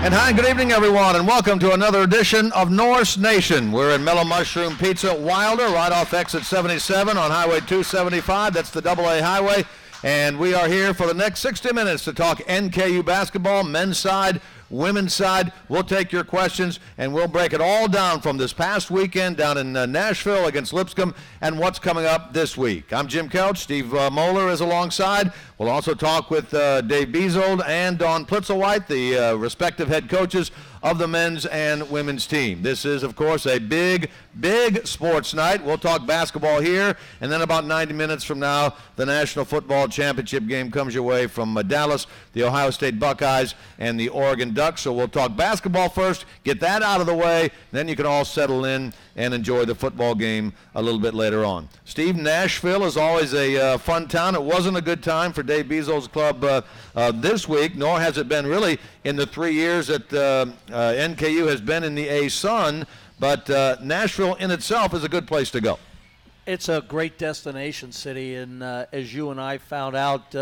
And hi, good evening, everyone, and welcome to another edition of Norse Nation. We're in Mellow Mushroom Pizza Wilder, right off exit 77 on Highway 275. That's the AA highway. And we are here for the next 60 minutes to talk NKU basketball, men's side, women's side. We'll take your questions, and we'll break it all down from this past weekend down in Nashville against Lipscomb and what's coming up this week. I'm Jim Kelch. Steve Moeller is alongside. We'll also talk with Dave Bezold and Dawn Plitzuweit, the respective head coaches of the men's and women's team. This is, of course, a big sports night. We'll talk basketball here, and then about 90 minutes from now, the National Football Championship game comes your way from Dallas, the Ohio State Buckeyes, and the Oregon Ducks. So we'll talk basketball first, get that out of the way, then you can all settle in and enjoy the football game a little bit later on. Steve, Nashville is always a fun town. It wasn't a good time for Dave Bezold's club this week, nor has it been really in the 3 years that NKU has been in the A-Sun, but Nashville in itself is a good place to go. It's a great destination city, and as you and I found out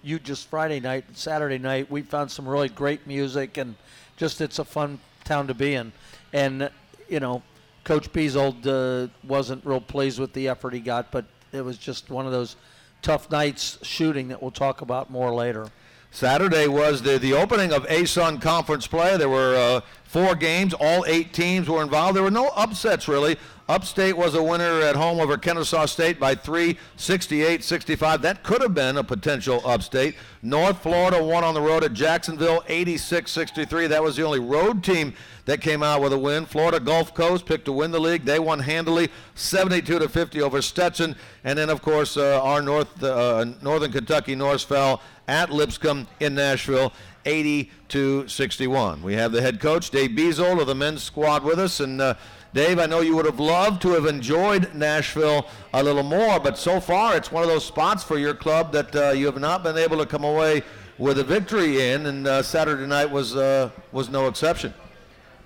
you just Friday night and Saturday night, we found some really great music, and just it's a fun town to be in. And, you know, Coach Bezold wasn't real pleased with the effort he got, but it was just one of those tough nights shooting that we'll talk about more later. Saturday was the opening of A-Sun Conference play. There were 4 games. All 8 teams were involved. There were no upsets, really. Upstate was a winner at home over Kennesaw State by 3, 68-65. That could have been a potential upstate. North Florida won on the road at Jacksonville, 86-63. That was the only road team that came out with a win. Florida Gulf Coast picked to win the league. They won handily, 72-50 over Stetson. And then, of course, our Northern Kentucky Norse fell at Lipscomb in Nashville, 80-61. We have the head coach, Dave Bezold, of the men's squad with us. And Dave, I know you would have loved to have enjoyed Nashville a little more, but so far it's one of those spots for your club that you have not been able to come away with a victory in, and Saturday night was no exception.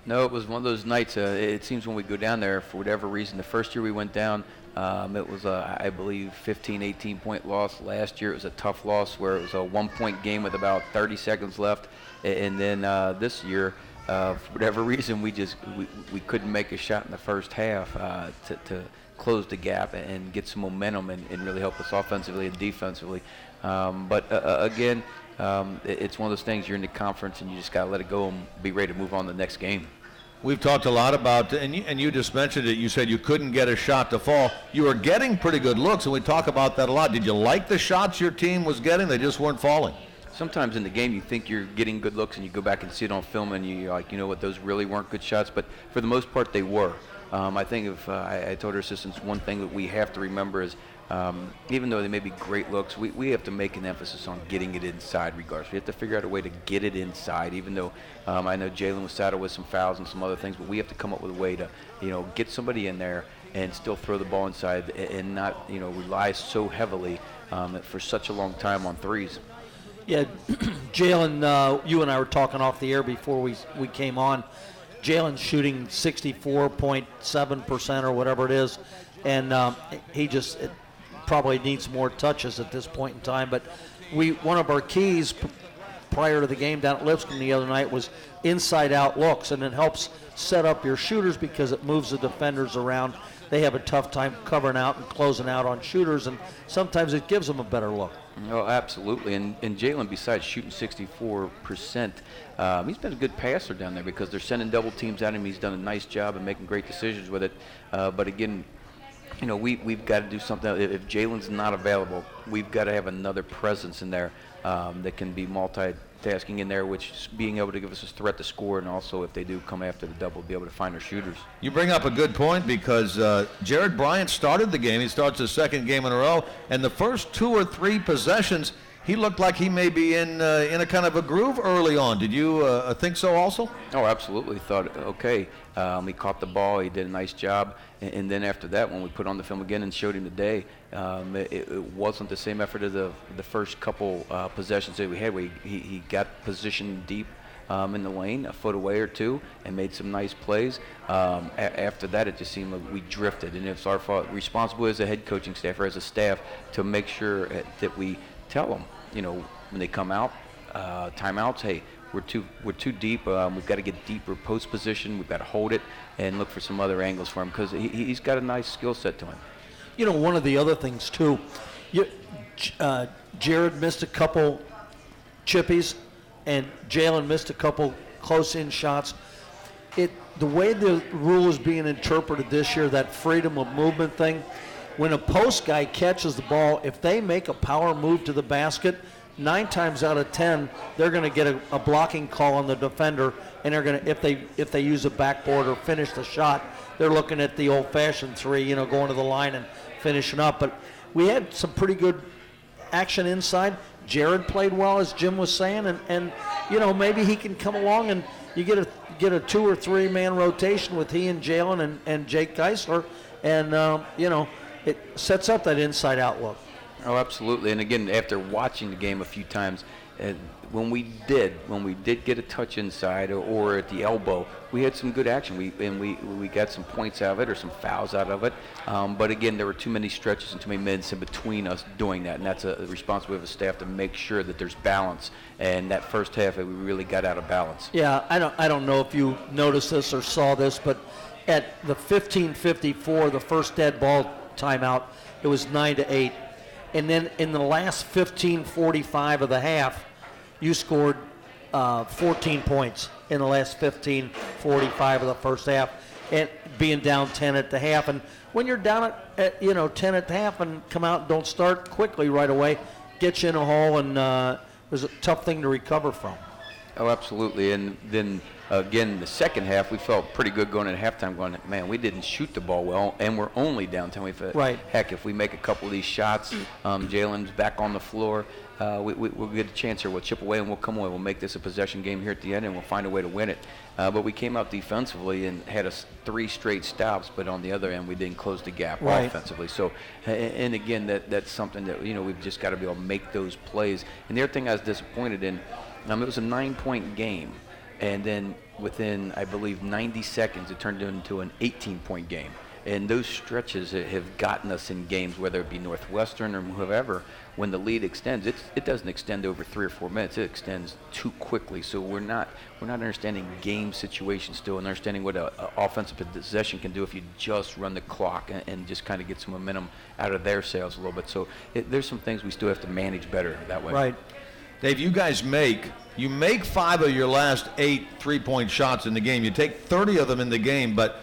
No, it was one of those nights. It seems when we go down there, for whatever reason, the first year we went down, it was I believe 15, 18-point loss. Last year it was a tough loss where it was a 1-point game with about 30 seconds left. And then this year, for whatever reason, we couldn't make a shot in the first half to close the gap and get some momentum and really help us offensively and defensively. But again, it's one of those things. You're in the conference and you just got to let it go and be ready to move on to the next game. We've talked a lot about, and you just mentioned it, you said you couldn't get a shot to fall. You were getting pretty good looks, and we talk about that a lot. Did you like the shots your team was getting? They just weren't falling. Sometimes in the game you think you're getting good looks and you go back and see it on film and you're like, you know what, those really weren't good shots, but for the most part they were. I think if I told our assistants one thing that we have to remember is even though they may be great looks, we have to make an emphasis on getting it inside regardless. We have to figure out a way to get it inside, even though I know Jalen was saddled with some fouls and some other things, but we have to come up with a way to, get somebody in there and still throw the ball inside and not, rely so heavily for such a long time on threes. Yeah, Jalen, you and I were talking off the air before we came on. Jalen's shooting 64.7% or whatever it is, and he just probably needs more touches at this point in time. But one of our keys prior to the game down at Lipscomb the other night was inside-out looks, and it helps set up your shooters because it moves the defenders around. They have a tough time covering out and closing out on shooters, and sometimes it gives them a better look. Oh, absolutely. And Jalen, besides shooting 64%, he's been a good passer down there because they're sending double teams at him. He's done a nice job and making great decisions with it. But again, we've got to do something. If Jalen's not available, we've got to have another presence in there that can be multitasking in there, which is being able to give us a threat to score, and also if they do come after the double, be able to find our shooters. You bring up a good point because Jared Bryant started the game. He starts his second game in a row, and the first 2 or 3 possessions, he looked like he may be in a kind of a groove early on. Did you think so also? Oh, absolutely. Thought, okay, he caught the ball. He did a nice job. And then after that, when we put on the film again and showed him today, it wasn't the same effort as the first couple possessions that we had where he got positioned deep in the lane, a foot away or two, and made some nice plays. After that, it just seemed like we drifted. And it's our fault, responsible as a head coaching staff or as a staff, to make sure that we tell them, when they come out, timeouts, hey, we're too deep. We've got to get deeper post position. We've got to hold it and look for some other angles for him because he's got a nice skill set to him. You know, one of the other things too, Jared missed a couple chippies, and Jalen missed a couple close-in shots. The way the rule is being interpreted this year, that freedom of movement thing, when a post guy catches the ball, if they make a power move to the basket, 9 times out of 10, they're going to get a blocking call on the defender, and they're going to, if they use a backboard or finish the shot, they're looking at the old-fashioned 3, going to the line and finishing up. But we had some pretty good action inside. Jared played well, as Jim was saying, and maybe he can come along and you get a 2 or 3 man rotation with he and Jalen and Jake Geisler, and it sets up that inside outlook. Oh, absolutely. And again, after watching the game a few times, when we did get a touch inside or at the elbow, we had some good action. We got some points out of it or some fouls out of it. But again, there were too many stretches and too many minutes in between us doing that, and that's a responsibility of the staff to make sure that there's balance. And that first half, we really got out of balance. Yeah, I don't know if you noticed this or saw this, but at the 15:54, the first dead ball timeout, it was 9-8. And then in the last 15:45 of the half, you scored 14 points in the last 15:45 of the first half, and being down 10 at the half. And when you're down at 10 at the half and come out and don't start quickly right away, gets you in a hole, and it was a tough thing to recover from. Oh, absolutely. And then again, the second half, we felt pretty good going at halftime, going, man, we didn't shoot the ball well, and we're only down 10. We thought, right. Heck, if we make a couple of these shots, Jalen's back on the floor, we'll get a chance here. We'll chip away and we'll come away. We'll make this a possession game here at the end, and we'll find a way to win it. But we came out defensively and had 3 straight stops, but on the other end, we didn't close the gap offensively. So, and again, that's something that, we've just got to be able to make those plays. And the other thing I was disappointed in, it was a 9-point game. And then within, I believe, 90 seconds, it turned into an 18-point game. And those stretches have gotten us in games, whether it be Northwestern or whoever, when the lead extends, it doesn't extend over 3 or 4 minutes. It extends too quickly. So we're not understanding game situations still and understanding what an offensive possession can do if you just run the clock and just kind of get some momentum out of their sails a little bit. So there's some things we still have to manage better that way. Right. Dave, you guys make 5 of your last 8 3-point shots in the game. You take 30 of them in the game, but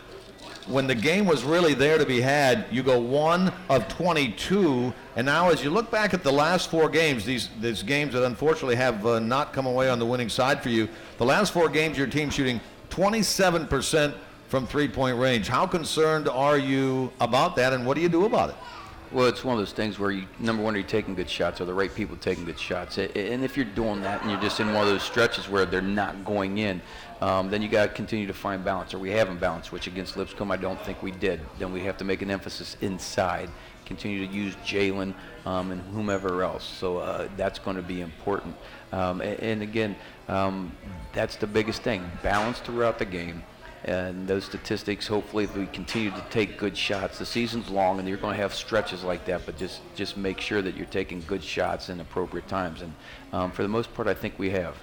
when the game was really there to be had, you go 1 of 22. And now as you look back at the last 4 games, these games that unfortunately have not come away on the winning side for you, the last 4 games your team shooting 27% from 3-point range. How concerned are you about that, and what do you do about it? Well, it's one of those things where number one, are you taking good shots? Are the right people taking good shots? And if you're doing that and you're just in one of those stretches where they're not going in, then you got to continue to find balance, or we haven't balanced, which against Lipscomb I don't think we did. Then we have to make an emphasis inside, continue to use Jalen and whomever else. So that's going to be important. And again, that's the biggest thing, balance throughout the game. And those statistics, hopefully, if we continue to take good shots. The season's long, and you're going to have stretches like that, but just make sure that you're taking good shots in appropriate times. And for the most part, I think we have.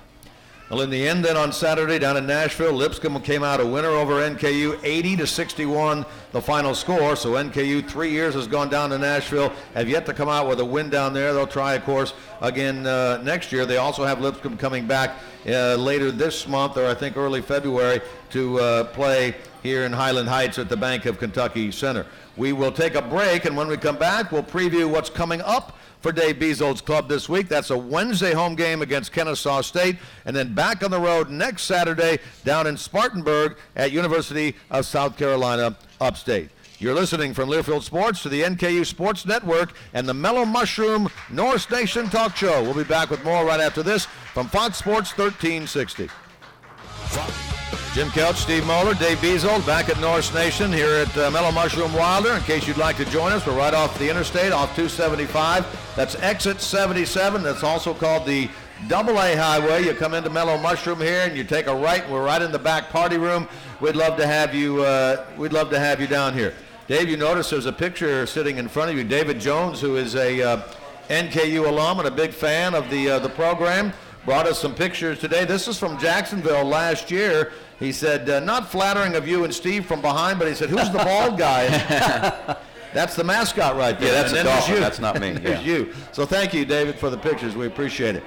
Well, in the end then on Saturday down in Nashville, Lipscomb came out a winner over NKU, 80-61 the final score. So NKU, 3 years has gone down to Nashville, have yet to come out with a win down there. They'll try, of course, again next year. They also have Lipscomb coming back later this month, or I think early February, to play here in Highland Heights at the Bank of Kentucky Center. We will take a break, and when we come back, we'll preview what's coming up for Dave Bezold's club this week. That's a Wednesday home game against Kennesaw State, and then back on the road next Saturday down in Spartanburg at University of South Carolina upstate. You're listening from Learfield Sports to the NKU Sports Network and the Mellow Mushroom Norse Nation Talk Show. We'll be back with more right after this from Fox Sports 1360. Jim Kelch, Steve Moeller, Dave Bezold back at Norse Nation here at Mellow Mushroom Wilder. In case you'd like to join us, we're right off the interstate, off 275. That's exit 77. That's also called the AA Highway. You come into Mellow Mushroom here and you take a right, and we're right in the back party room. We'd love to have you. We'd love to have you down here. Dave, you notice there's a picture sitting in front of you. David Jones, who is a NKU alum and a big fan of the program, brought us some pictures today. This is from Jacksonville last year. He said, not flattering of you and Steve from behind, but he said, who's the bald guy? That's the mascot right there. Yeah, that's and a dolphin. That's not me. There's you. So thank you, David, for the pictures. We appreciate it.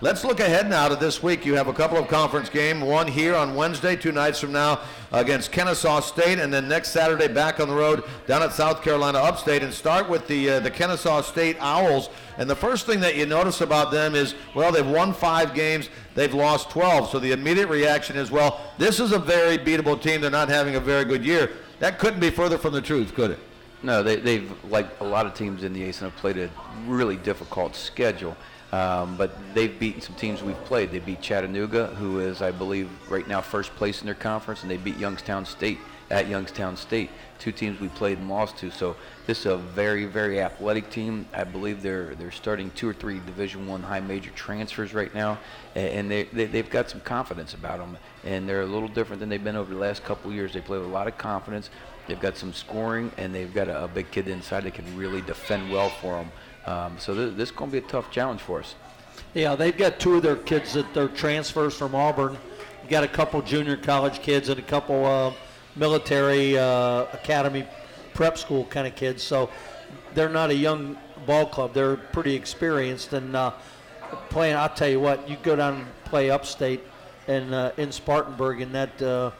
Let's look ahead now to this week. You have a couple of conference games, one here on Wednesday, 2 nights from now, against Kennesaw State, and then next Saturday back on the road down at South Carolina Upstate, and start with the Kennesaw State Owls. And the first thing that you notice about them is, well, they've won 5 games, they've lost 12. So the immediate reaction is, well, this is a very beatable team. They're not having a very good year. That couldn't be further from the truth, could it? No, they've, like a lot of teams in the ASUN, have played a really difficult schedule. But they've beaten some teams we've played. They beat Chattanooga, who is, I believe, right now first place in their conference, and they beat Youngstown State at Youngstown State, 2 teams we played and lost to. So this is a very, very athletic team. I believe they're starting 2 or 3 Division I high major transfers right now, and they've got some confidence about them. And they're a little different than they've been over the last couple of years. They play with a lot of confidence. They've got some scoring, and they've got a big kid inside that can really defend well for them. So this is going to be a tough challenge for us. Yeah, they've got 2 of their kids that they're transfers from Auburn. You got a couple junior college kids and a couple military academy prep school kind of kids. So they're not a young ball club. They're pretty experienced and playing. I'll tell you what, you go down and play upstate and in Spartanburg in that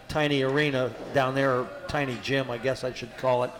tiny arena down there, or tiny gym, I guess I should call it,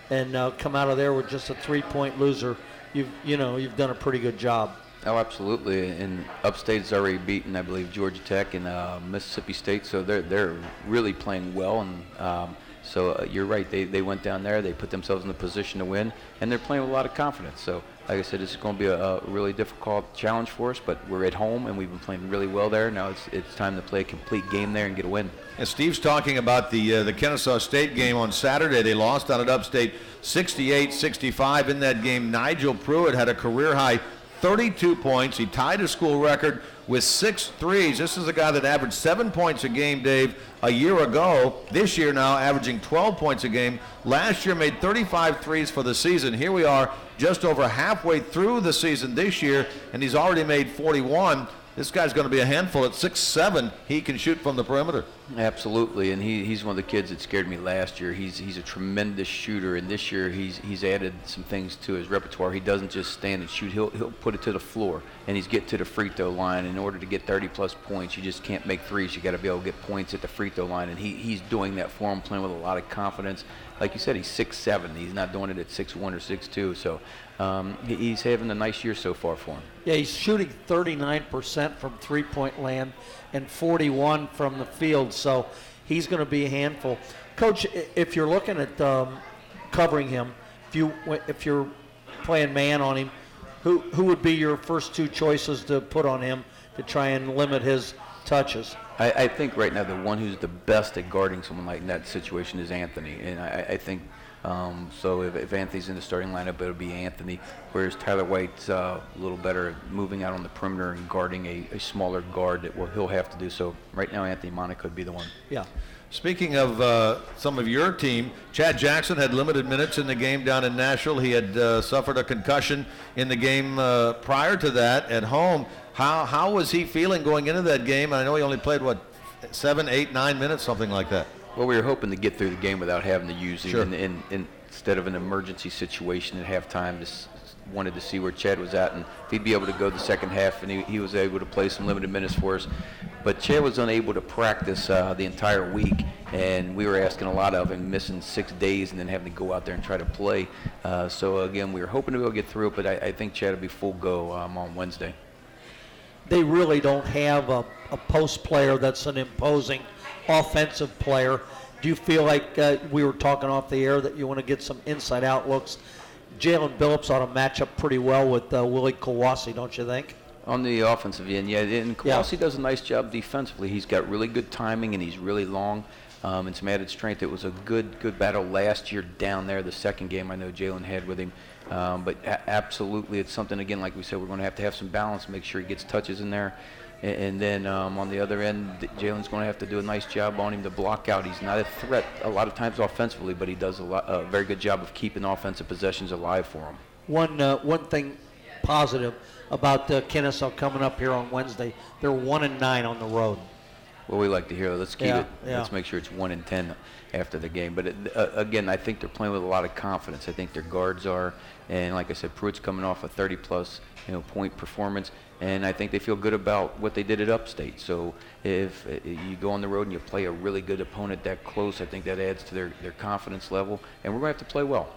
and come out of there with just a 3-point loser. You've done a pretty good job. Oh, absolutely. And Upstate's already beaten, I believe, Georgia Tech and Mississippi State, so they're really playing well. And so you're right. They went down there. They put themselves in the position to win, and they're playing with a lot of confidence. So, like I said, this is going to be a really difficult challenge for us, but we're at home, and we've been playing really well there. Now it's time to play a complete game there and get a win. And Steve's talking about the Kennesaw State game on Saturday. They lost down at Upstate 68-65. In that game, Nigel Pruitt had a career-high 32 points. He tied a school record with 6 threes. This is a guy that averaged 7 points a game, Dave, a year ago. This year now averaging 12 points a game. Last year made 35 threes for the season. Here we are just over halfway through the season this year, and he's already made 41. This guy's going to be a handful. At 6'7", he can shoot from the perimeter. Absolutely, and he's one of the kids that scared me last year. He's a tremendous shooter, and this year he's added some things to his repertoire. He doesn't just stand and shoot. He'll put it to the floor, and he's get to the free throw line. In order to get 30-plus points, you just can't make threes. You got to be able to get points at the free throw line, and he's doing that for him, playing with a lot of confidence. Like you said, he's 6'7". He's not doing it at 6'1" or 6'2". So he's having a nice year so far for him. Yeah, he's shooting 39% from three-point land and 41 from the field, so he's going to be a handful. Coach, if you're looking at covering him, if you're playing man on him, who would be your first 2 choices to put on him to try and limit his touches? I think right now the one who's the best at guarding someone like in that situation is Anthony, and I think so if Anthony's in the starting lineup, it'll be Anthony, whereas Tyler White's a little better at moving out on the perimeter and guarding a smaller guard that he'll have to do. So right now Anthony Monica would be the one. Yeah. Speaking of some of your team, Chad Jackson had limited minutes in the game down in Nashville. He had suffered a concussion in the game prior to that at home. How was he feeling going into that game? I know he only played, 7, 8, 9 minutes, something like that. Well, we were hoping to get through the game without having to use him. Sure. And instead of an emergency situation at halftime, just wanted to see where Chad was at and if he'd be able to go the second half, and he was able to play some limited minutes for us. But Chad was unable to practice the entire week, and we were asking a lot of him, missing 6 days and then having to go out there and try to play. So, again, we were hoping to be able to get through it, but I think Chad will be full go on Wednesday. They really don't have a post player that's an imposing offensive player. Do you feel like we were talking off the air that you want to get some inside out looks? Jalen Billups ought to match up pretty well with Willie Kowalski, don't you think? On the offensive end, yeah, and Kowalski does a nice job defensively. He's got really good timing, and he's really long and some added strength. It was a good battle last year down there, the second game I know Jalen had with him. But absolutely, it's something, again, like we said, we're going to have some balance, make sure he gets touches in there. And then on the other end, Jalen's going to have to do a nice job on him to block out. He's not a threat a lot of times offensively, but he does a very good job of keeping offensive possessions alive for him. One thing positive about Kennesaw coming up here on Wednesday. They're 1-9 on the road. Well, we like to hear. Let's keep it. Yeah. Let's make sure it's 1-10 after the game. But again, I think they're playing with a lot of confidence. I think their guards are, and like I said, Pruitt's coming off a 30-plus point performance, and I think they feel good about what they did at Upstate. So if you go on the road and you play a really good opponent that close, I think that adds to their confidence level, and we're going to have to play well.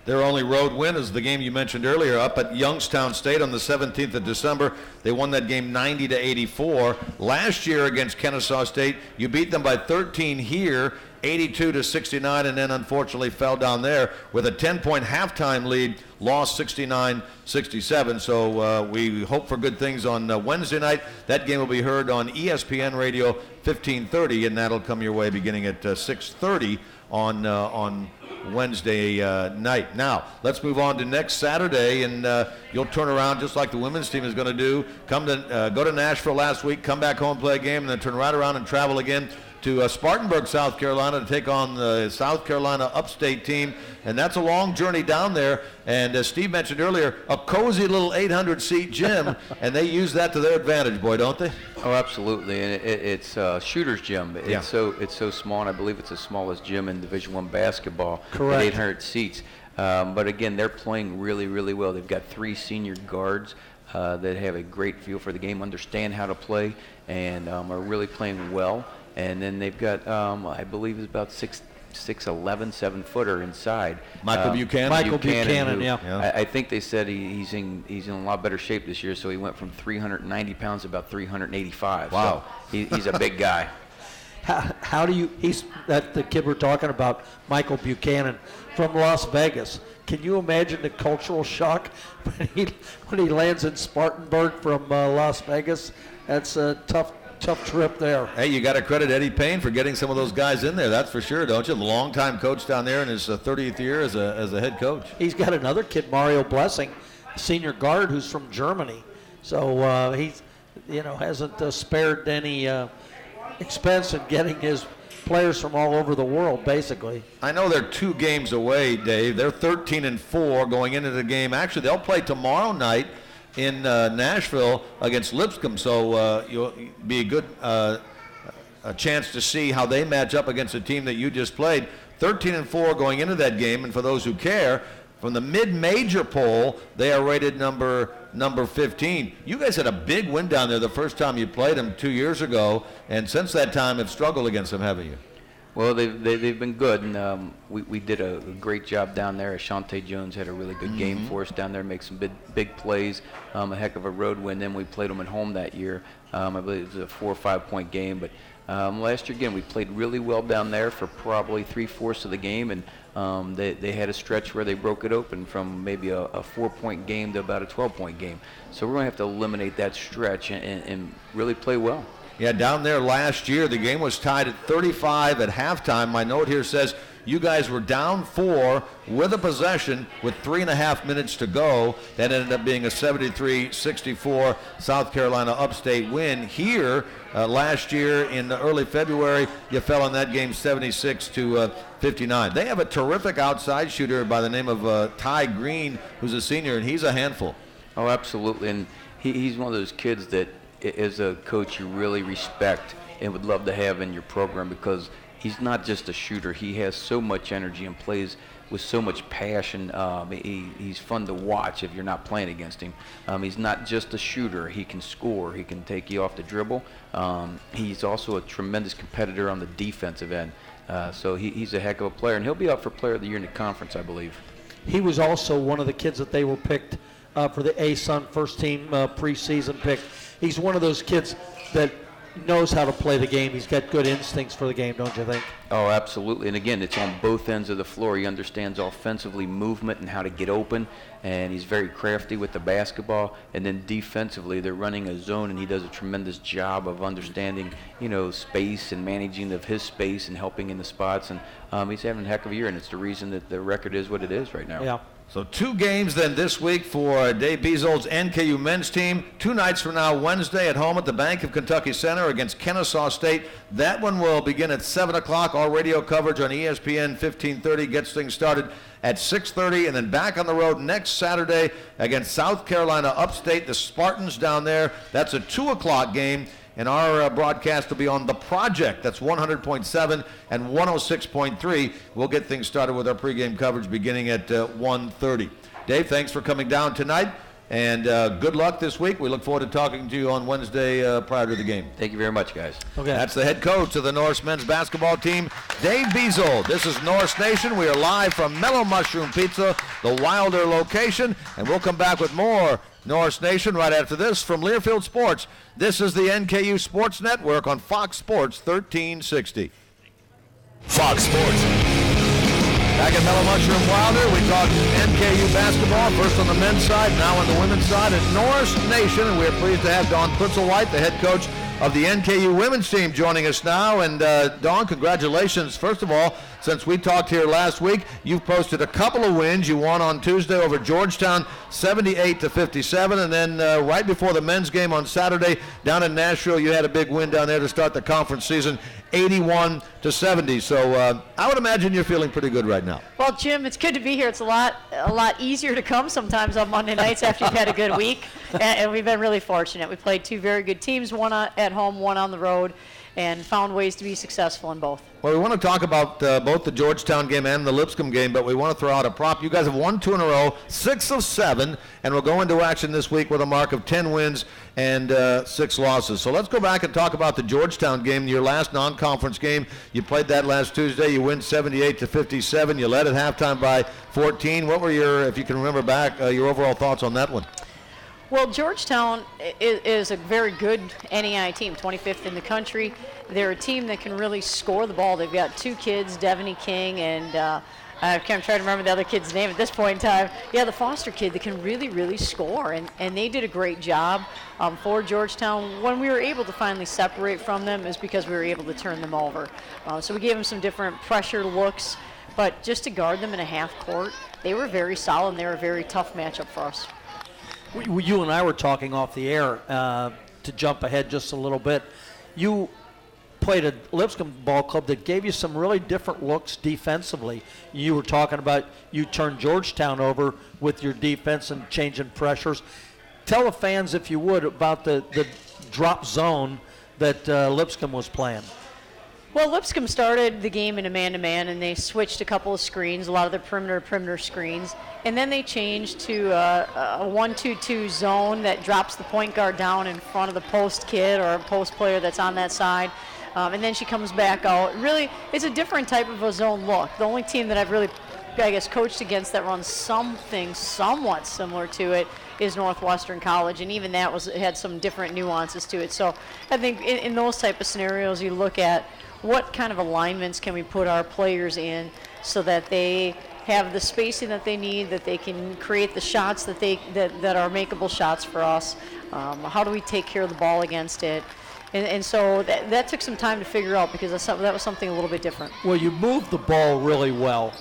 Their only road win is the game you mentioned earlier up at Youngstown State on the 17th of December. They won that game 90-84. Last year against Kennesaw State, you beat them by 13 here, 82-69, and then unfortunately fell down there with a 10-point halftime lead, lost 69-67. So we hope for good things on Wednesday night. That game will be heard on ESPN Radio 1530, and that'll come your way beginning at 6:30 on Wednesday night. Now, let's move on to next Saturday, and you'll turn around just like the women's team is going to do. Go to Nashville last week, come back home, play a game, and then turn right around and travel again to Spartanburg, South Carolina, to take on the South Carolina Upstate team. And that's a long journey down there. And as Steve mentioned earlier, a cozy little 800-seat gym, and they use that to their advantage, boy, don't they? Oh, absolutely. And it's shooter's gym. It's Yeah. it's so small, and I believe it's the smallest gym in Division I basketball. Correct. At 800 seats. But again, they're playing really, really well. They've got 3 senior guards that have a great feel for the game, understand how to play, and are really playing well. And then they've got, I believe it's about 6'11", 7-footer inside. Michael Buchanan. Michael Buchanan, who, yeah. I think they said he's in a lot better shape this year, so he went from 390 pounds to about 385. Wow. So he's a big guy. How do you, he's that the kid we're talking about, Michael Buchanan from Las Vegas. Can you imagine the cultural shock when he lands in Spartanburg from Las Vegas? That's a tough trip there. Hey, you got to credit Eddie Payne for getting some of those guys in there. That's for sure, don't you? The longtime coach down there in his 30th year as a head coach. He's got another kid, Mario Blessing, senior guard, who's from Germany. So he's, hasn't spared any expense in getting his players from all over the world, basically. I know they're 2 games away, Dave. They're 13-4 going into the game. Actually, they'll play tomorrow night in Nashville against Lipscomb, so you'll be a good a chance to see how they match up against the team that you just played. 13-4 going into that game, and for those who care, from the mid-major poll, they are rated number 15. You guys had a big win down there the first time you played them 2 years ago, and since that time have struggled against them, haven't you? Well, they've been good, and we did a great job down there. Ashante Jones had a really good game for us down there, make some big plays, a heck of a road win. Then we played them at home that year. I believe it was a 4 or 5 point game, but last year again we played really well down there for probably 3/4 of the game, and they had a stretch where they broke it open from maybe a 4-point game to about a 12-point game. So we're going to have to eliminate that stretch and really play well. Yeah, down there last year, the game was tied at 35 at halftime. My note here says you guys were down 4 with a possession with 3.5 minutes to go. That ended up being a 73-64 South Carolina Upstate win. Here, last year in early February, you fell in that game 76-59. They have a terrific outside shooter by the name of Ty Green, who's a senior, and he's a handful. Oh, absolutely, and he's one of those kids that as a coach you really respect and would love to have in your program, because he's not just a shooter. He has so much energy and plays with so much passion. He's fun to watch if you're not playing against him. He's not just a shooter. He can score. He can take you off the dribble. He's also a tremendous competitor on the defensive end. So he's a heck of a player, and he'll be up for Player of the Year in the conference, I believe. He was also one of the kids that they were picked for the ASUN first team preseason pick. He's one of those kids that knows how to play the game. He's got good instincts for the game, don't you think? Oh, absolutely. And again, it's on both ends of the floor. He understands offensively movement and how to get open, and he's very crafty with the basketball. And then defensively, they're running a zone, and he does a tremendous job of understanding, space and managing of his space and helping in the spots. And he's having a heck of a year, and it's the reason that the record is what it is right now. Yeah. So 2 games then this week for Dave Bezold's NKU men's team. 2 nights from now, Wednesday at home at the Bank of Kentucky Center against Kennesaw State. That one will begin at 7 o'clock. All radio coverage on ESPN 1530 gets things started at 6:30, and then back on the road next Saturday against South Carolina Upstate, the Spartans down there. That's a 2 o'clock game. And our broadcast will be on The Project. That's 100.7 and 106.3. We'll get things started with our pregame coverage beginning at 1:30. Dave, thanks for coming down tonight, and good luck this week. We look forward to talking to you on Wednesday prior to the game. Thank you very much, guys. Okay. That's the head coach of the Norse men's basketball team, Dave Bezold. This is Norse Nation. We are live from Mellow Mushroom Pizza, the Wilder location, and we'll come back with more Norse Nation right after this from Learfield Sports. This is the NKU Sports Network on Fox Sports 1360. Fox Sports. Back at Mellow Mushroom Wilder, we talk NKU basketball, first on the men's side, now on the women's side at Norse Nation, and we're pleased to have Dawn Plitzuweit, the head coach of the NKU women's team, joining us now. And Dawn, congratulations. First of all, since we talked here last week, you've posted a couple of wins. You won on Tuesday over Georgetown, 78-57, and then right before the men's game on Saturday down in Nashville, you had a big win down there to start the conference season, 81-70. So I would imagine you're feeling pretty good right now. Well, Jim, it's good to be here. It's a lot easier to come sometimes on Monday nights after you've had a good week, and we've been really fortunate. We played 2 very good teams, one at home, one on the road, and found ways to be successful in both. Well, we want to talk about both the Georgetown game and the Lipscomb game, but we want to throw out a prop. You guys have won 2 in a row, 6 of 7, and we'll go into action this week with a mark of 10 wins and 6 losses. So let's go back and talk about the Georgetown game, your last non-conference game. You played that last Tuesday. You win 78-57. You led at halftime by 14. What were your, if you can remember back, your overall thoughts on that one? Well, Georgetown is a very good NEI team, 25th in the country. They're a team that can really score the ball. They've got 2 kids, Devaney King and I'm trying to remember the other kid's name at this point in time. Yeah, the Foster kid that can really, really score, and they did a great job for Georgetown. When we were able to finally separate from them is because we were able to turn them over. So we gave them some different pressure looks, but just to guard them in a half court, they were very solid, and they were a very tough matchup for us. You and I were talking off the air to jump ahead just a little bit. You played a Lipscomb ball club that gave you some really different looks defensively. You were talking about you turned Georgetown over with your defense and changing pressures. Tell the fans, if you would, about the drop zone that Lipscomb was playing. Well, Lipscomb started the game in a man-to-man, and they switched a couple of screens, a lot of the perimeter screens, and then they changed to a 1-2-2 zone that drops the point guard down in front of the post kid or a post player that's on that side, and then she comes back out. Really, it's a different type of a zone look. The only team that I've really, I guess, coached against that runs something somewhat similar to it is Northwestern College, and even that had some different nuances to it. So I think in those type of scenarios, you look at what kind of alignments can we put our players in so that they have the spacing that they need, that they can create the shots that are makeable shots for us. How do we take care of the ball against it? And so that took some time to figure out because that was something a little bit different. Well, you moved the ball really well,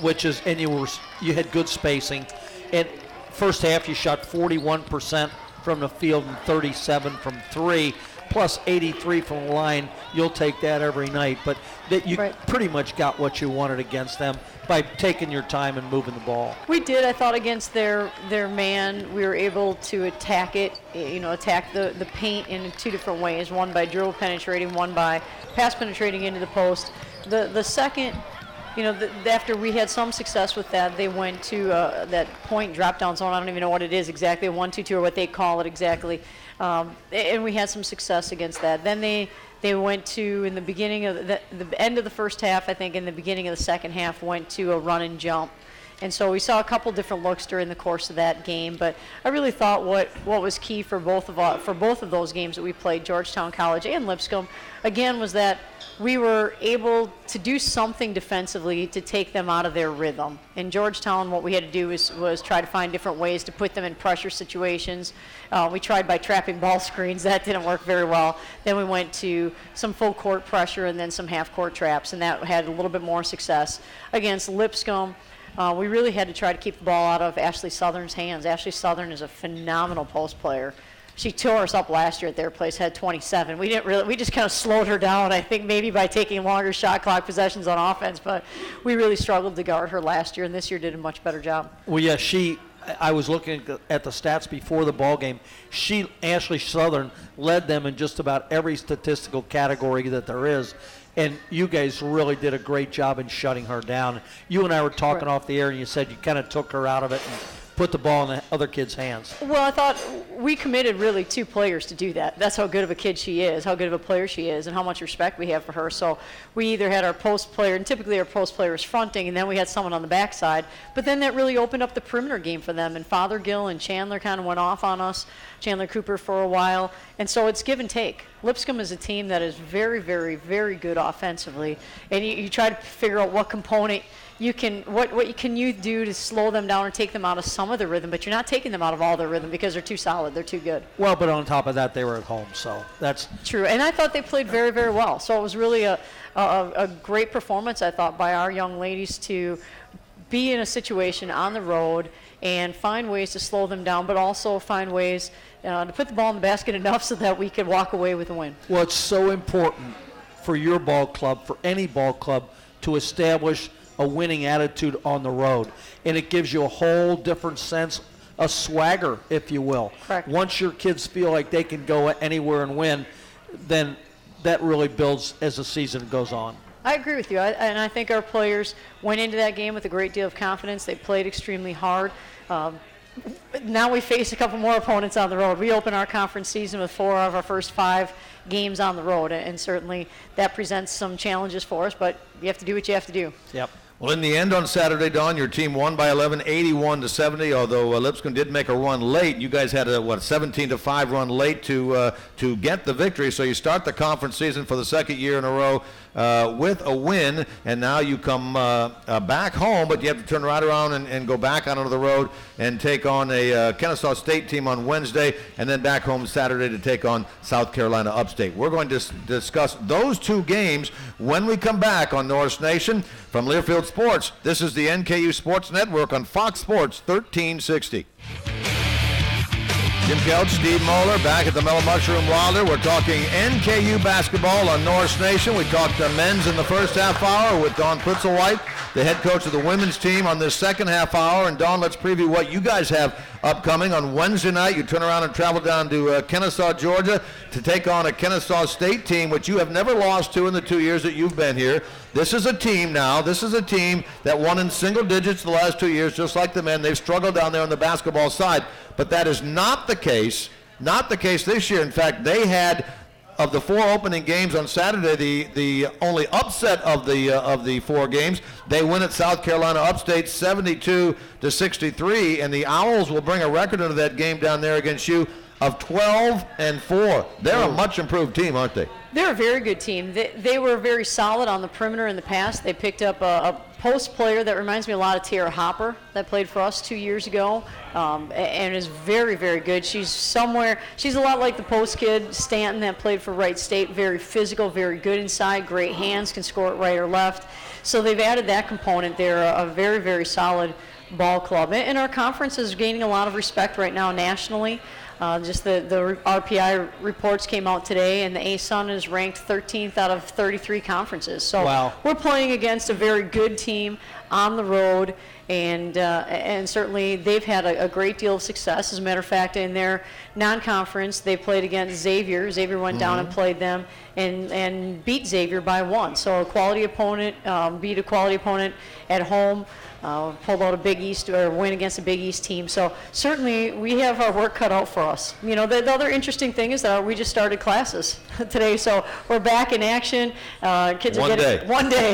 and you had good spacing. And first half you shot 41% from the field and 37 from 3. Plus 83 from the line. You'll take that every night, but that you pretty much got what you wanted against them by taking your time and moving the ball. We did. I thought against their man, we were able to attack it, attack the paint in 2 different ways. One by dribble penetrating, one by pass penetrating into the post. The second, after we had some success with that, they went to that point drop down zone. I don't even know what it is exactly, 1-2-2 or what they call it exactly. And we had some success against that. Then they went to, in the beginning of the end of the first half, I think in the beginning of the second half, went to a run and jump. And so we saw a couple different looks during the course of that game. But I really thought what was key for both of those games that we played, Georgetown College and Lipscomb, again, was that we were able to do something defensively to take them out of their rhythm. In Georgetown, what we had to do was try to find different ways to put them in pressure situations. We tried by trapping ball screens. That didn't work very well. Then we went to some full court pressure and then some half court traps, and that had a little bit more success. Against Lipscomb, we really had to try to keep the ball out of Ashley Southern's hands. Ashley Southern is a phenomenal post player. She tore us up last year at their place, had 27. We just kind of slowed her down, I think maybe by taking longer shot clock possessions on offense, but we really struggled to guard her last year, and this year did a much better job. Well, yeah, I was looking at the stats before the ball game. Ashley Southern led them in just about every statistical category that there is. And you guys really did a great job in shutting her down. You and I were talking off the air, and you said you kind of took her out of it and put the ball in the other kid's hands. Well, I thought we committed really 2 players to do that. That's how good of a kid she is, how good of a player she is, and how much respect we have for her. So we either had our post player, and typically our post player was fronting, and then we had someone on the backside. But then that really opened up the perimeter game for them, and Fothergill and Chandler kind of went off on us, Chandler Cooper for a while. And so it's give and take. Lipscomb is a team that is very, very, very good offensively, and you try to figure out what component you can, what can you do to slow them down or take them out of some of the rhythm, but you're not taking them out of all their rhythm because they're too solid, they're too good. Well, but on top of that, they were at home, so that's true. And I thought they played very, very well. So it was really a great performance, I thought, by our young ladies to be in a situation on the road and find ways to slow them down, but also find ways to put the ball in the basket enough so that we could walk away with a win. Well, it's so important for your ball club, for any ball club, to establish a winning attitude on the road. And it gives you a whole different sense, a swagger, if you will. Correct. Once your kids feel like they can go anywhere and win, then that really builds as the season goes on. I agree with you, and I think our players went into that game with a great deal of confidence. They played extremely hard. Now we face a couple more opponents on the road. We open our conference season with 4 of our first 5 games on the road, and certainly that presents some challenges for us, but you have to do what you have to do. Yep. Well, in the end on Saturday, Dawn, your team won by 11, 81-70. Although Lipscomb did make a run late, you guys had a 17-5 run late to get the victory. So you start the conference season for the second year in a row with a win, and now you come back home, but you have to turn right around and go back onto the road and take on a Kennesaw State team on Wednesday, and then back home Saturday to take on South Carolina Upstate. We're going to discuss those 2 games when we come back on Norse Nation. From Learfield Sports, this is the NKU Sports Network on Fox Sports 1360. Jim Kelch, Steve Moeller, back at the Mellow Mushroom Wilder. We're talking NKU basketball on Norse Nation. We talked men's in the first half hour with Dawn Plitzuweit, the head coach of the women's team, on this second half hour. And Dawn, let's preview what you guys have upcoming. On Wednesday night, you turn around and travel down to Kennesaw, Georgia, to take on a Kennesaw State team, which you have never lost to in the 2 years that you've been here. This is a team that won in single digits the last 2 years, just like the men. They've struggled down there on the basketball side, but that is not the case this year. In fact, they had, of the 4 opening games on Saturday, the only upset of the 4 games. They win at South Carolina Upstate 72-63, and the Owls will bring a record into that game down there against you of 12-4. They're a much improved team, aren't they? They're a very good team. They were very solid on the perimeter in the past. They picked up a post player that reminds me a lot of Tierra Hopper that played for us 2 years ago, and is very, very good. She's a lot like the post kid, Stanton, that played for Wright State. Very physical, very good inside, great hands, can score it right or left. So they've added that component. They're a very, very solid ball club. And our conference is gaining a lot of respect right now nationally. Just the RPI reports came out today, and the ASUN is ranked 13th out of 33 conferences. So wow. We're playing against a very good team on the road, and certainly they've had a great deal of success. As a matter of fact, in their non-conference, they played against Xavier. Xavier went down and played them and beat Xavier by 1. So a quality opponent beat a quality opponent at home. Pulled out a Big East or win against a Big East team. So certainly we have our work cut out for us. You know, the other interesting thing is that we just started classes today, so we're back in action. Kids are getting one day.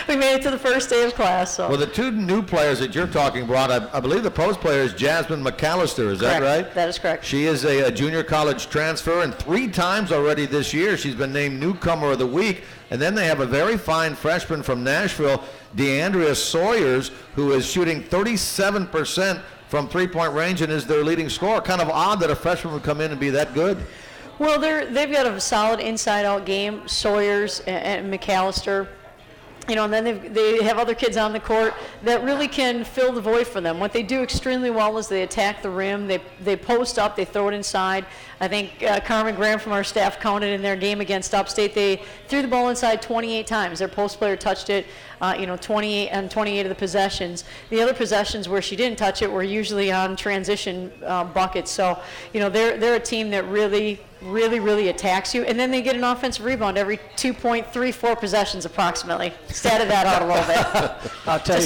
We made it to the first day of class. So. Well, the 2 new players that you're talking about, I believe the post player is Jasmine Mcallister. Is that right? That is correct. She is a junior college transfer, and 3 times already this year she's been named Newcomer of the Week. And then they have a very fine freshman from Nashville, DeAndrea Sawyers, who is shooting 37% from three-point range and is their leading scorer. Kind of odd that a freshman would come in and be that good. Well, they've got a solid inside-out game. Sawyers and Mcallister And then they have other kids on the court that really can fill the void for them. What they do extremely well is they attack the rim. They post up. They throw it inside. I think Carmen Graham from our staff counted in their game against Upstate. They threw the ball inside 28 times. Their post player touched it, 28 on 28 of the possessions. The other possessions where she didn't touch it were usually on transition buckets. So, they're a team that really attacks you, and then they get an offensive rebound every 2.34 possessions approximately. Statted that out a little bit. I'll tell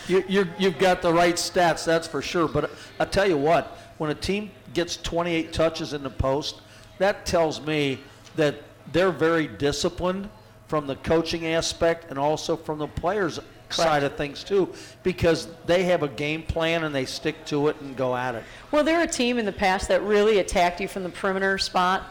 you, you've got the right stats, that's for sure. But I'll tell you what, when a team gets 28 touches in the post, that tells me that they're very disciplined from the coaching aspect and also from the players' side of things too, because they have a game plan and they stick to it and go at it. Well, they're a team in the past that really attacked you from the perimeter spot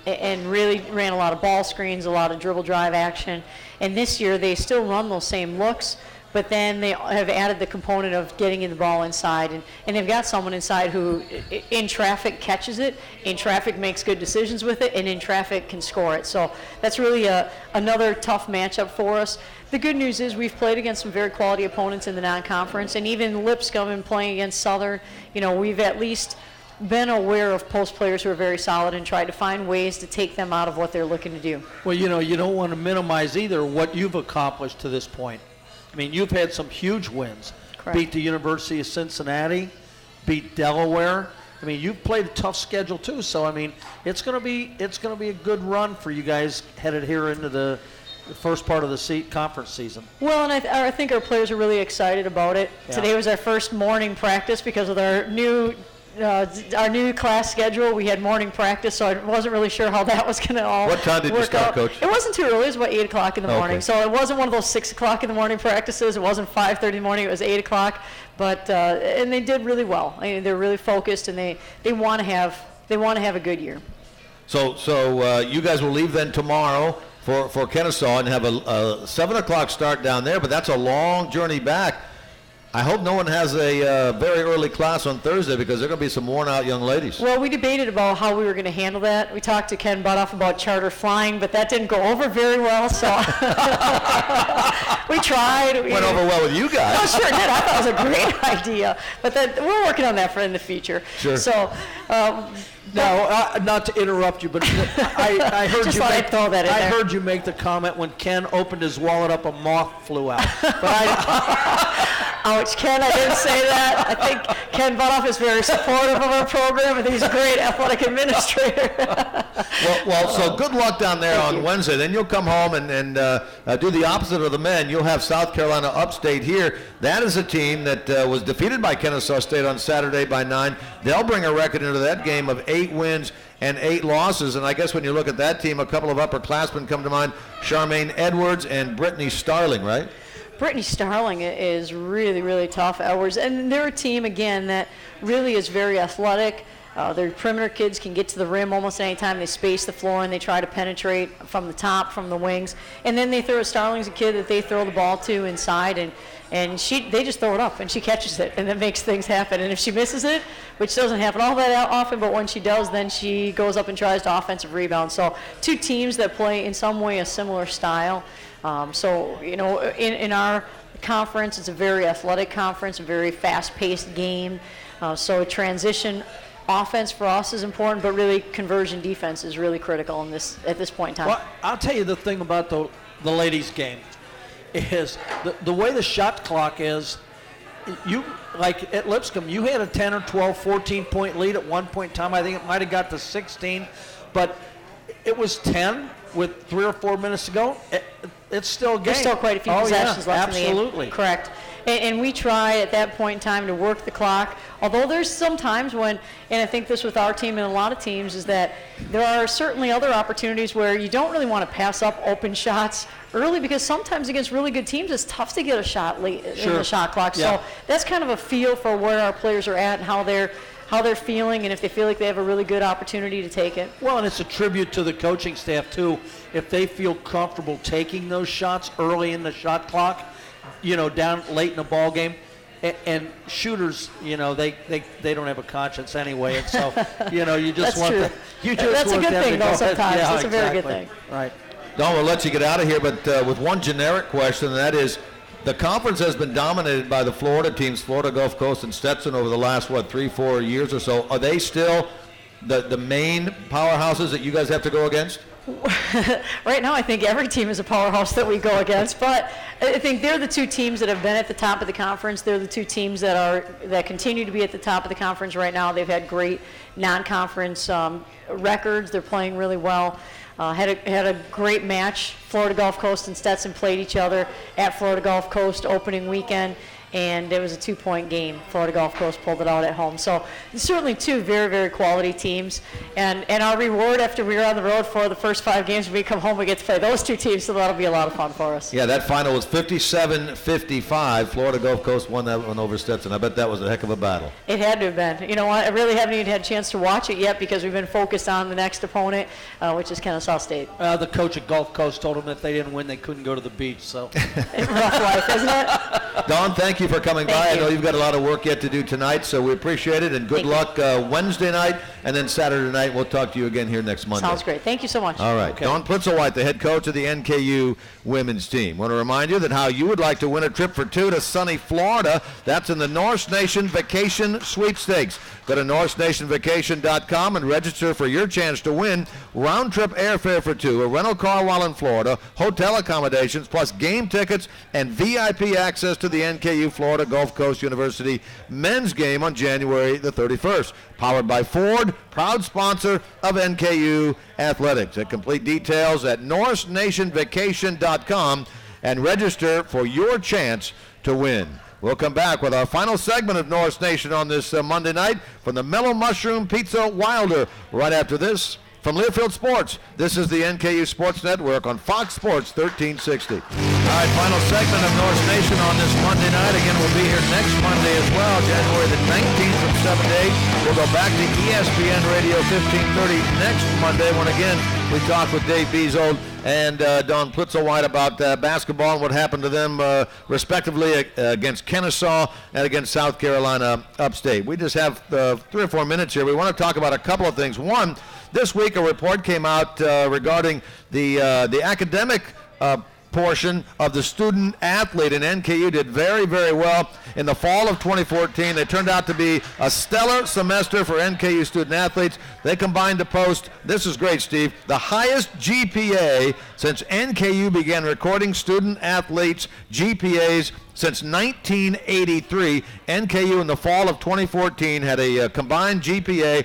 and really ran a lot of ball screens, a lot of dribble drive action. And this year they still run those same looks, but then they have added the component of getting in the ball inside. And they've got someone inside who, in traffic, catches it, in traffic makes good decisions with it, and in traffic can score it. So that's really another tough matchup for us. The good news is we've played against some very quality opponents in the non-conference, and even Lipscomb and playing against Southern, we've at least been aware of post players who are very solid and tried to find ways to take them out of what they're looking to do. Well, you don't want to minimize either what you've accomplished to this point. I mean, you've had some huge wins. Correct. Beat the University of Cincinnati, beat Delaware. I mean, you've played a tough schedule too. So I mean, it's going to be a good run for you guys headed here into the first part of the conference season. Well, and I think our players are really excited about it. Yeah. Today was our first morning practice because of our new class schedule. We had morning practice, so I wasn't really sure how that was going to all What time did you work start, out. Coach? It wasn't too early. It was about 8 o'clock in the morning. Okay. So it wasn't one of those 6 o'clock in the morning practices. It wasn't 5:30 in the morning. It was 8 o'clock. But and they did really well. I mean, they're really focused, and they want to have a good year. So you guys will leave then tomorrow for Kennesaw and have a 7 o'clock start down there, but that's a long journey back. I hope no one has a very early class on Thursday because there are going to be some worn-out young ladies. Well, we debated about how we were going to handle that. We talked to Ken Butoff about charter flying, but that didn't go over very well, so we tried. Went over well with you guys. Oh, sure did. I thought it was a great idea, but we're working on that for in the future. Sure. So, Now, not to interrupt you, but I heard Just thought I'd throw that in there. heard you make the comment when Ken opened his wallet up, a moth flew out. Ouch, Ken, I didn't say that. I think Ken Butoff is very supportive of our program. I think he's a great athletic administrator. Well, so good luck down there on Wednesday. Then you'll come home and do the opposite of the men. You'll have South Carolina Upstate here. That is a team that was defeated by Kennesaw State on Saturday by 9. They'll bring a record into that game of 8 wins and 8 losses. And I guess when you look at that team, a couple of upperclassmen come to mind, Charmaine Edwards and Brittany Starling, right? Brittany Starling is really, really tough. Edwards, and they're a team, again, that really is very athletic. Their perimeter kids can get to the rim almost any time. They space the floor and they try to penetrate from the top, from the wings. And then they throw Starling's a kid that they throw the ball to inside, and they just throw it up and she catches it, and that makes things happen. And if she misses it, which doesn't happen all that often, but when she does, then she goes up and tries to offensive rebound. So two teams that play in some way a similar style. So, in our conference, it's a very athletic conference, a very fast-paced game. So transition offense for us is important, but really conversion defense is really critical at this point in time. Well, I'll tell you the thing about the ladies' game is the way the shot clock is. You, like at Lipscomb, you had a 10 or 12, 14-point lead at one point in time. I think it might have got to 16, but it was 10 with 3 or 4 minutes to go. It's still a game. There's still quite a few possessions left in the game. Absolutely. Correct. And we try at that point in time to work the clock. Although there's some times when, and I think this with our team and a lot of teams, is that there are certainly other opportunities where you don't really want to pass up open shots early, because sometimes against really good teams it's tough to get a shot late in the shot clock. Yeah. So that's kind of a feel for where our players are at and how they're feeling, and if they feel like they have a really good opportunity to take it. Well, and it's a tribute to the coaching staff too. If they feel comfortable taking those shots early in the shot clock, down late in the ball game, and shooters, they don't have a conscience anyway, and so you just That's want true. that's That's a good thing though. Sometimes Yeah, that's a very good exactly. thing. Right. Don, we'll let you get out of here, but with one generic question, and that is, the conference has been dominated by the Florida teams, Florida Gulf Coast and Stetson, over the last, 3-4 years or so. Are they still the main powerhouses that you guys have to go against? Right now, I think every team is a powerhouse that we go against, but I think they're the two teams that have been at the top of the conference. They're the two teams that continue to be at the top of the conference right now. They've had great non-conference records. They're playing really well. Had a great match. Florida Gulf Coast and Stetson played each other at Florida Gulf Coast opening weekend, and it was a 2-point game. Florida Gulf Coast pulled it out at home. So certainly two very, very quality teams. And our reward after we were on the road for the first 5 games, when we come home, we get to play those two teams, so that'll be a lot of fun for us. Yeah, that final was 57-55. Florida Gulf Coast won that one over Stetson. I bet that was a heck of a battle. It had to have been. You know what? I really haven't even had a chance to watch it yet because we've been focused on the next opponent, which is Kennesaw State. The coach at Gulf Coast told them if they didn't win, they couldn't go to the beach. So rough life, isn't it? Don, thank you for coming by. I know you've got a lot of work yet to do tonight, so we appreciate it, and good luck Wednesday night, and then Saturday night. We'll talk to you again here next Monday. Sounds great. Thank you so much. All right. Okay. Don Plitzuweit, the head coach of the NKU women's team. Want to remind you that how you would like to win a trip for 2 to sunny Florida. That's in the Norse Nation Vacation Sweepstakes. Go to NorseNationVacation.com and register for your chance to win round-trip airfare for 2, a rental car while in Florida, hotel accommodations, plus game tickets and VIP access to the NKU Florida Gulf Coast University men's game on January the 31st. Powered by Ford, proud sponsor of NKU Athletics. Complete details at NorseNationVacation.com and register for your chance to win. We'll come back with our final segment of Norse Nation on this Monday night from the Mellow Mushroom Pizza Wilder. Right after this, from Learfield Sports, this is the NKU Sports Network on Fox Sports 1360. All right, final segment of Norse Nation on this Monday night. Again, we'll be here next Monday as well, January the 19th from 7 to 8. We'll go back to ESPN Radio 1530 next Monday when, again, we talk with Dave Bezold and Don Plitzuweit about basketball and what happened to them respectively against Kennesaw and against South Carolina Upstate. We just have 3 or 4 minutes here. We want to talk about a couple of things. One, this week a report came out regarding the academic portion of the student athlete, and NKU did very, very well in the fall of 2014. They turned out to be a stellar semester for NKU student athletes. They combined to post, this is great, Steve, the highest GPA since NKU began recording student athletes' GPAs since 1983. NKU in the fall of 2014 had a combined GPA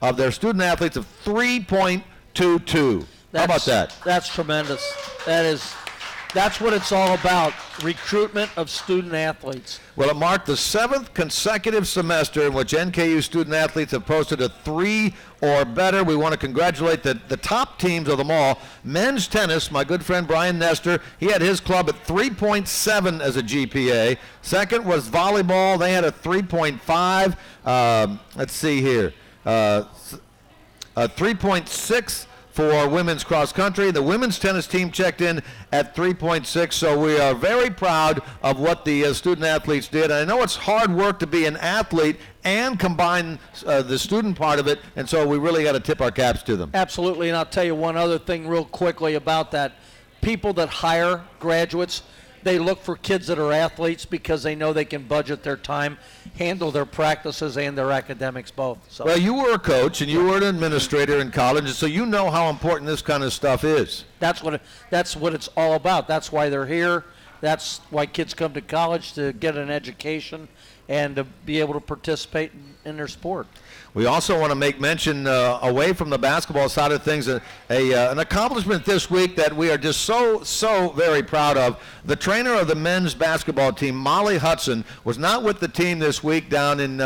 of their student athletes of 3.22. How about that? That's tremendous. That's what it's all about, recruitment of student athletes. Well, it marked the 7th consecutive semester in which NKU student athletes have posted a 3 or better. We want to congratulate the top teams of them all. Men's tennis, my good friend Brian Nestor, he had his club at 3.7 as a GPA. Second was volleyball. They had a 3.5. Let's see here. 3.6 for women's cross country. The women's tennis team checked in at 3.6, so we are very proud of what the student athletes did. And I know it's hard work to be an athlete and combine the student part of it, and so we really got to tip our caps to them. Absolutely, and I'll tell you one other thing real quickly about that. People that hire graduates, they look for kids that are athletes because they know they can budget their time, handle their practices and their academics both. So. Well, you were a coach and you were an administrator in college, and so you know how important this kind of stuff is. That's what it's all about. That's why they're here. That's why kids come to college, to get an education and to be able to participate in their sport. We also want to make mention, away from the basketball side of things, an accomplishment this week that we are just so very proud of. The trainer of the men's basketball team, Molly Hudson, was not with the team this week down in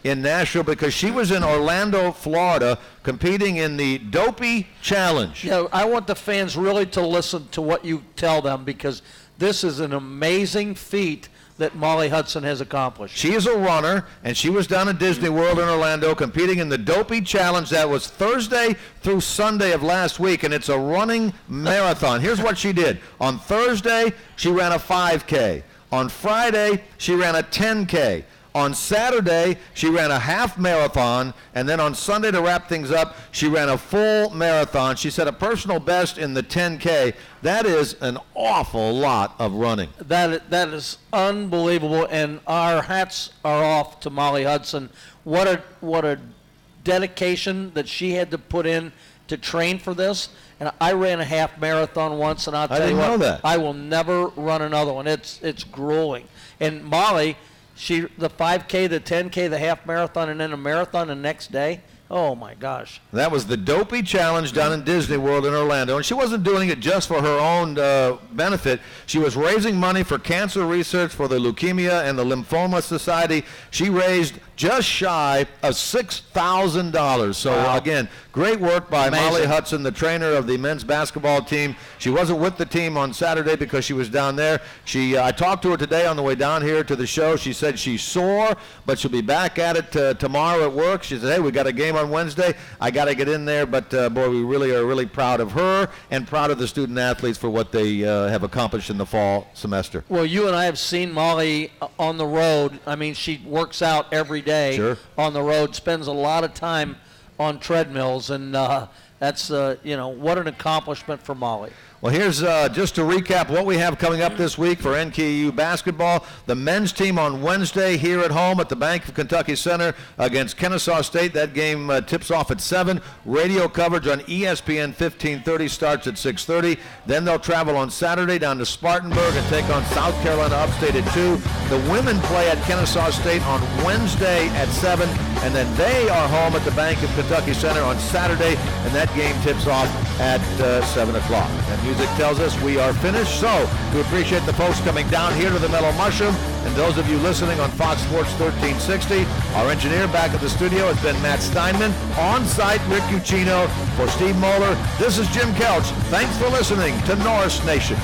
Nashville because she was in Orlando, Florida, competing in the Dopey Challenge. Yeah, I want the fans really to listen to what you tell them because this is an amazing feat that Molly Hudson has accomplished. She is a runner, and she was down at Disney World in Orlando competing in the Dopey Challenge. That was Thursday through Sunday of last week, and it's a running marathon. Here's what she did. On Thursday, she ran a 5K. On Friday, she ran a 10K. On Saturday, she ran a half marathon, and then on Sunday to wrap things up, she ran a full marathon. She set a personal best in the 10K. That is an awful lot of running. That is unbelievable, and our hats are off to Molly Hudson. What a dedication that she had to put in to train for this. And I ran a half marathon once, and I'll tell you what, know that. I will never run another one. It's grueling. And Molly, the 5K, the 10K, the half marathon, and then a marathon the next day. Oh my gosh. That was the Dopey Challenge down in Disney World in Orlando. And she wasn't doing it just for her own benefit. She was raising money for cancer research for the Leukemia and the Lymphoma Society. She raised just shy of $6,000. So wow. Again, great work by Amazing. Molly Hudson, the trainer of the men's basketball team. She wasn't with the team on Saturday because she was down there. I talked to her today on the way down here to the show. She said she's sore, but she'll be back at it tomorrow at work. She said, hey, we got a game on Wednesday. I got to get in there. But, boy, we really are really proud of her and proud of the student athletes for what they have accomplished in the fall semester. Well, you and I have seen Molly on the road. I mean, she works out every day Sure. on the road, spends a lot of time on treadmills, and that's, what an accomplishment for Molly. Well, here's just to recap what we have coming up this week for NKU basketball. The men's team on Wednesday here at home at the Bank of Kentucky Center against Kennesaw State. That game tips off at 7. Radio coverage on ESPN 1530 starts at 6:30. Then they'll travel on Saturday down to Spartanburg and take on South Carolina Upstate at 2. The women play at Kennesaw State on Wednesday at 7. And then they are home at the Bank of Kentucky Center on Saturday, and that game tips off at 7 o'clock. And music tells us we are finished, so we appreciate the folks coming down here to the Mellow Mushroom, and those of you listening on Fox Sports 1360. Our engineer back at the studio has been Matt Steinman. On-site, Rick Uccino. For Steve Moeller, this is Jim Kelch. Thanks for listening to Norse Nation.